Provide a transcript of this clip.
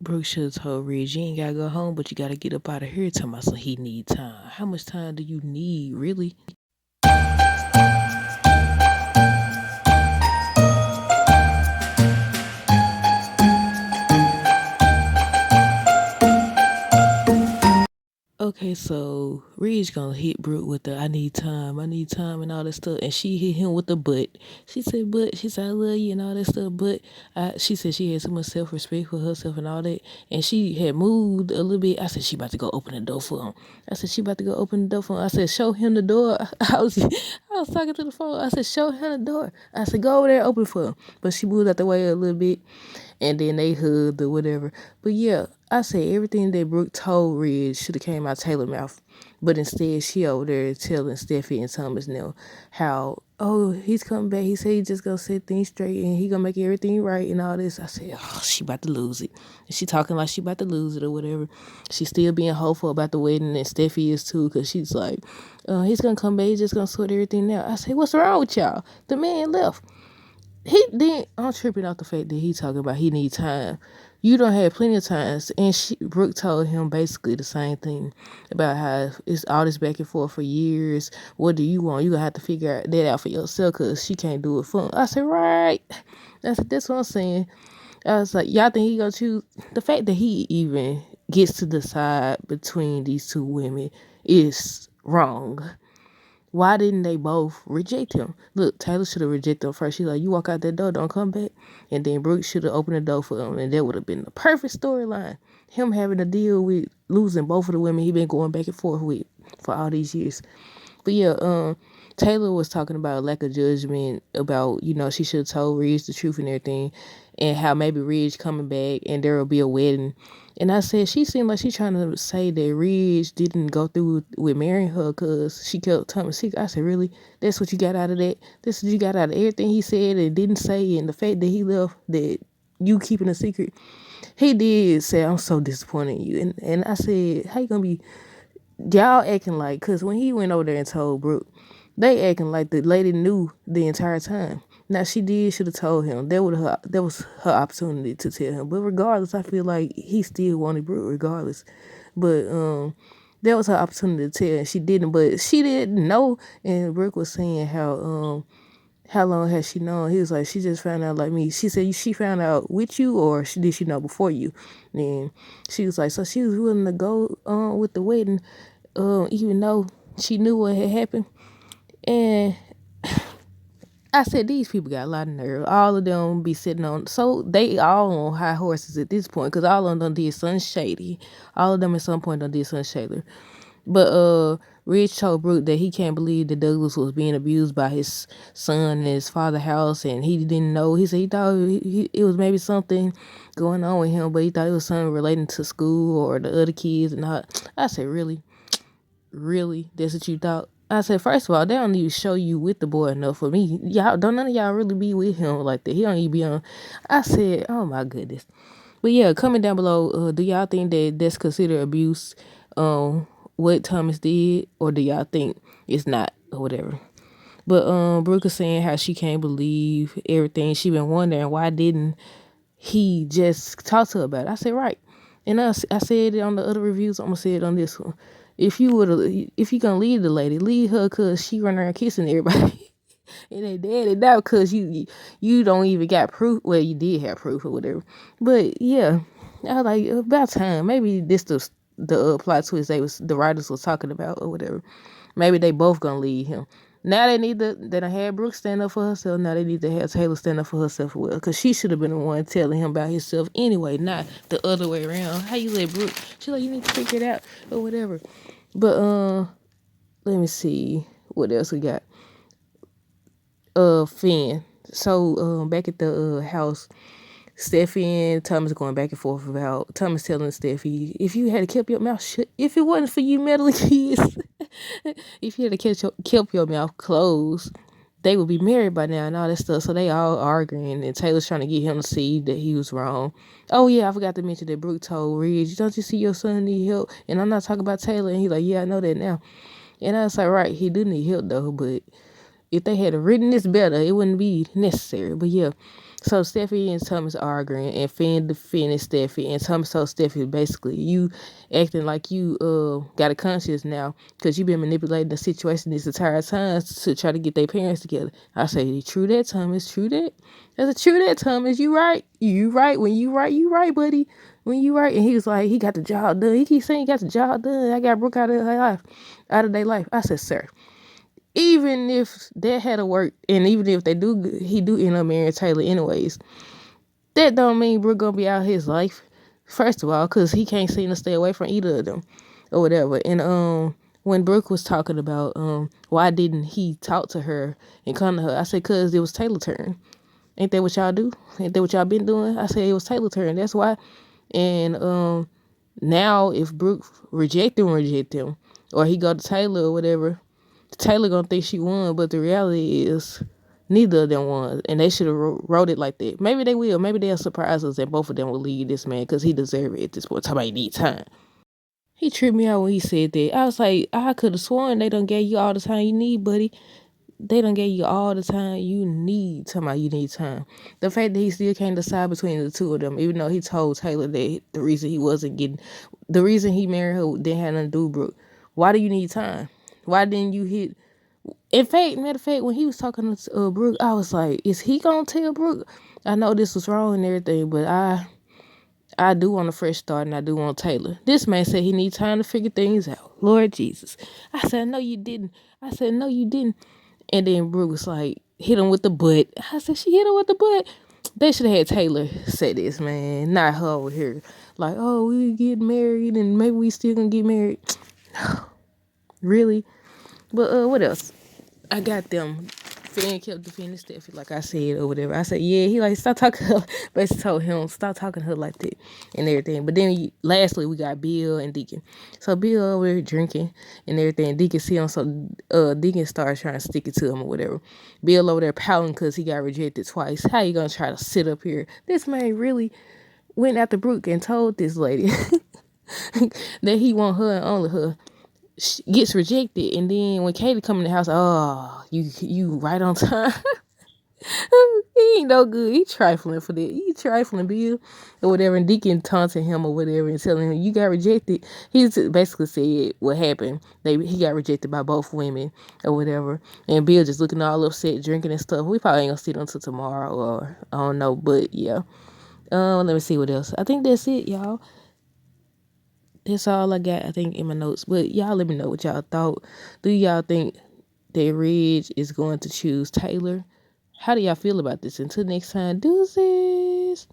Brooke should have told Ridge, you ain't gotta go home, but you gotta get up out of here. Talking about so he need time. How much time do you need, really? Okay, so Ridge gonna hit Brooke with the I need time and all that stuff. And she hit him with the but. She said, but she said I love you and all that stuff. But she said she had so much self respect for herself and all that. And she had moved a little bit. I said she about to go open the door for him. I said she about to go open the door for him. I said, show him the door. I was talking to the phone. I said, show him the door. I said, go over there, open for him. But she moved out the way a little bit and then they hugged or whatever. But yeah, I say everything that Brooke told Ridge should have came out Taylor's mouth. But instead she over there telling Steffi and Thomas now how, oh, he's coming back. He said he just gonna set things straight and he gonna make everything right and all this. I said, oh, she about to lose it. And she talking like she about to lose it or whatever. She still being hopeful about the wedding and Steffi is too, because she's like, he's gonna come back, he's just gonna sort everything out. I say, what's wrong with y'all? The man left. I'm tripping off the fact that he talking about he need time. You don't have plenty of times. And Brooke told him basically the same thing about how it's all this back and forth for years. What do you want? You gonna have to figure that out for yourself because she can't do it for him. I said, right. That's what I'm saying. I was like, y'all think he gonna choose? The fact that he even gets to decide between these two women is wrong. Why didn't they both reject him? Look, Taylor should have rejected him first. She's like, you walk out that door, don't come back. And then Brooke should have opened the door for him, and that would have been the perfect storyline. Him having to deal with losing both of the women he been going back and forth with for all these years. But yeah, Taylor was talking about lack of judgment, about, she should have told Ridge the truth and everything, and how maybe Ridge coming back and there will be a wedding. And I said, she seemed like she trying to say that Ridge didn't go through with marrying her because she kept Thomas secret. I said, really? That's what you got out of that? This is what you got out of everything he said and didn't say, and the fact that he left, that you keeping a secret? He did say, I'm so disappointed in you. And I said, how you gonna be, y'all acting like, because when he went over there and told Brooke, they acting like the lady knew the entire time. Now should have told him. That was her opportunity to tell him. But regardless, I feel like he still wanted Brooke regardless. But that was her opportunity to tell, and she didn't. But she didn't know. And Brooke was saying how long has she known? He was like, she just found out like me. She said she found out with you, or did she know before you? And she was like, so she was willing to go with the wedding, even though she knew what had happened. And I said, these people got a lot of nerve. All of them be sitting on, so they all on high horses at this point, because all of them did something shady. All of them at some point done did something shady. But Rich told Brooke that he can't believe that Douglas was being abused by his son in his father's house, and he didn't know. He said he thought it was maybe something going on with him, but he thought it was something relating to school or the other kids and all. I said, really? Really? That's what you thought? I said, first of all, they don't even show you with the boy enough for me. Y'all don't none of y'all really be with him like that. He don't even be on. I said, oh my goodness. But yeah, comment down below, do y'all think that that's considered abuse, what Thomas did, or do y'all think it's not or whatever? But Brooke is saying how she can't believe everything. She been wondering why didn't he just talk to her about it. I said, right. And I said it on the other reviews. I'm gonna say it on this one. If you gonna leave the lady, leave her because she run around kissing everybody. And they daddy now because you don't even got proof. Well, you did have proof or whatever. But yeah, I was like, about time. Maybe this the plot twist the writers was talking about or whatever. Maybe they both gonna leave him. Now they done had Brooke stand up for herself. Now they need to have Taylor stand up for herself as well. Because she should have been the one telling him about himself anyway, not the other way around. How you let Brooke? She like, you need to figure it out or whatever. But let me see what else we got. Finn. So back at the house, Steffi and Thomas going back and forth about Thomas telling Steffi, if you had kept your mouth shut, if it wasn't for you meddling kids, if you had kept your mouth closed, they would be married by now and all that stuff. So they all arguing, and Taylor's trying to get him to see that he was wrong. Oh yeah, I forgot to mention that Brooke told Ridge, don't you see your son need help? And I'm not talking about Taylor. And he's like, yeah, I know that now. And I was like, right, he do need help though, but if they had written this better, it wouldn't be necessary. But yeah, So Steffi and Thomas arguing, and Finn defending Steffi, and Thomas told Steffi basically, you acting like you got a conscience now because you been manipulating the situation this entire time to try to get their parents together. I say, true that, Thomas, true that. That's a true that, Thomas. You right. You right. When you right, buddy. When you right. And he was like, he got the job done. He keeps saying he got the job done. I got Brooke out of their life. I said, sir, even if that had to work, and even if he do end up marrying Taylor anyways, that don't mean Brooke gonna be out his life. First of all, because he can't seem to stay away from either of them, or whatever. And when Brooke was talking about why didn't he talk to her and come to her, I said, cause it was Taylor's turn. Ain't that what y'all do? Ain't that what y'all been doing? I said it was Taylor's turn. That's why. And now if Brooke reject him, or he go to Taylor or whatever, Taylor gonna think she won, but the reality is neither of them won, and they should have wrote it like that. Maybe they will. Maybe they'll surprise us that both of them will leave this man because he deserves it at this point. Talking about he need time. He tripped me out when he said that. I was like, I could have sworn they done gave you all the time you need, buddy. They done gave you all the time you need. Talking about you need time. The fact that he still can't decide between the two of them, even though he told Taylor that the reason he married her didn't have nothing to do with Brooke. Why do you need time? Why didn't you hit? Matter of fact, when he was talking to Brooke, I was like, is he gonna tell Brooke? I know this was wrong and everything, but I do want a fresh start, and I do want Taylor. This man said he needs time to figure things out. Lord Jesus. I said, no, you didn't. And then Brooke was like, hit him with the butt. I said, she hit him with the butt? They should have had Taylor say this, man, not her over here. Like, oh, we get married, and maybe we still gonna get married. Really? But what else? I got them. Finn kept defending Steffi, like I said, or whatever. I said, yeah, he like, stop talking to her. Basically told him, stop talking to her like that and everything. But then lastly, we got Bill and Deacon. So Bill over there drinking and everything. Deacon see him, so Deacon starts trying to stick it to him or whatever. Bill over there pouting because he got rejected twice. How you gonna try to sit up here? This man really went after Brooke and told this lady that he want her and only her. Gets rejected, and then when Katie come in the house, oh, you right on time. He ain't no good. He trifling for that. He trifling, Bill, or whatever. And Deacon taunting him or whatever and telling him you got rejected. He basically said what happened. He got rejected by both women or whatever. And Bill just looking all upset, drinking and stuff. We probably ain't gonna see them until tomorrow, or I don't know, but yeah. Let me see what else. I think that's it, y'all. That's all I got, I think, in my notes. But y'all let me know what y'all thought. Do y'all think that Reg is going to choose Taylor? How do y'all feel about this? Until next time, deuces.